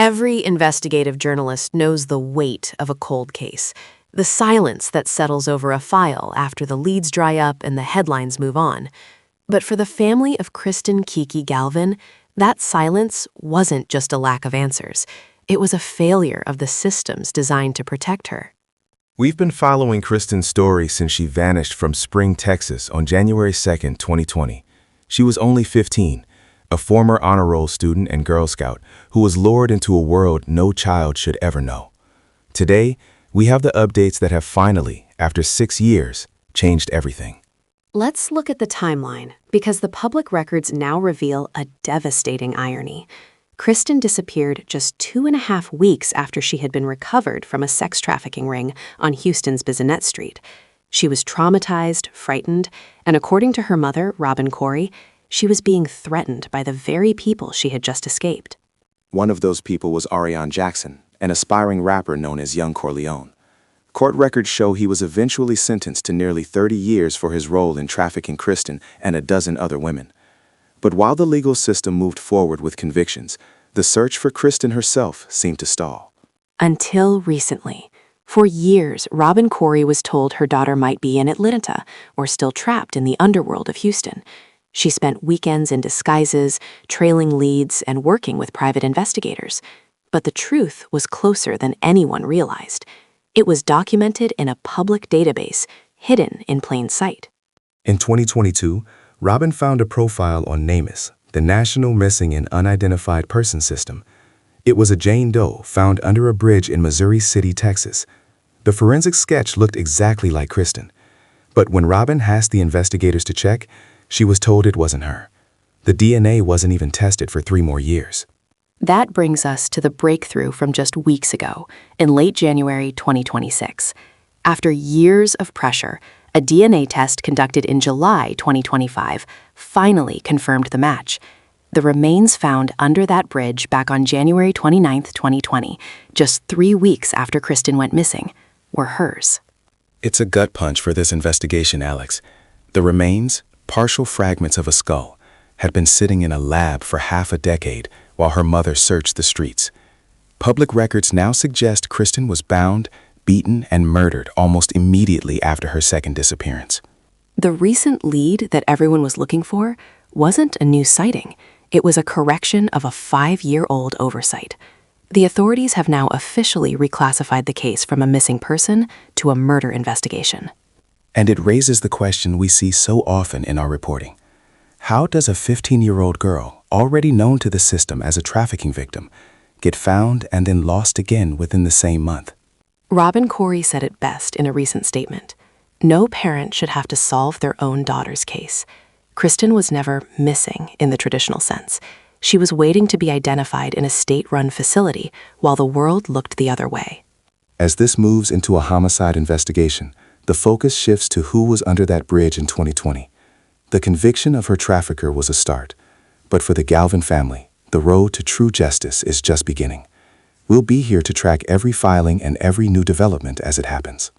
Every investigative journalist knows the weight of a cold case, the silence that settles over a file after the leads dry up and the headlines move on. But for the family of Kristen Galvan, that silence wasn't just a lack of answers. It was a failure of the systems designed to protect her. We've been following Kristen's story since she vanished from Spring, Texas on January 2, 2020. She was only 15, a former honor roll student and Girl Scout who was lured into a world no child should ever know. Today, we have the updates that have finally, after 6 years, changed everything. Let's look at the timeline, because the public records now reveal a devastating irony. Kristen disappeared just 2.5 weeks after she had been recovered from a sex trafficking ring on Houston's Bissonnette Street. She was traumatized, frightened, and according to her mother, Robin Corey, she was being threatened by the very people she had just escaped. One of those people was Ariane Jackson, an aspiring rapper known as Young Corleone. Court records show he was eventually sentenced to nearly 30 years for his role in trafficking Kristen and a dozen other women. But while the legal system moved forward with convictions, the search for Kristen herself seemed to stall. Until recently. For years, Robin Corey was told her daughter might be in Atlanta or still trapped in the underworld of Houston. She spent weekends in disguises, trailing leads, and working with private investigators. But the truth was closer than anyone realized. It was documented in a public database, hidden in plain sight. In 2022, Robin found a profile on NamUs, the National Missing and Unidentified Person System. It was a Jane Doe found under a bridge in Missouri City, Texas. The forensic sketch looked exactly like Kristen. But when Robin asked the investigators to check, she was told it wasn't her. The DNA wasn't even tested for 3 more years. That brings us to the breakthrough from just weeks ago, in late January 2026. After years of pressure, a DNA test conducted in July 2025 finally confirmed the match. The remains found under that bridge back on January 29, 2020, just 3 weeks after Kristen went missing, were hers. It's a gut punch for this investigation, Alex. The remains, partial fragments of a skull, had been sitting in a lab for half a decade while her mother searched the streets. Public records now suggest Kristen was bound, beaten, and murdered almost immediately after her second disappearance. The recent lead that everyone was looking for wasn't a new sighting. It was a correction of a 5-year-old oversight. The authorities have now officially reclassified the case from a missing person to a murder investigation. And it raises the question we see so often in our reporting. How does a 15-year-old girl, already known to the system as a trafficking victim, get found and then lost again within the same month? Robin Corey said it best in a recent statement. No parent should have to solve their own daughter's case. Kristen was never missing in the traditional sense. She was waiting to be identified in a state-run facility while the world looked the other way. As this moves into a homicide investigation, the focus shifts to who was under that bridge in 2020. The conviction of her trafficker was a start, but for the Galvan family, the road to true justice is just beginning. We'll be here to track every filing and every new development as it happens.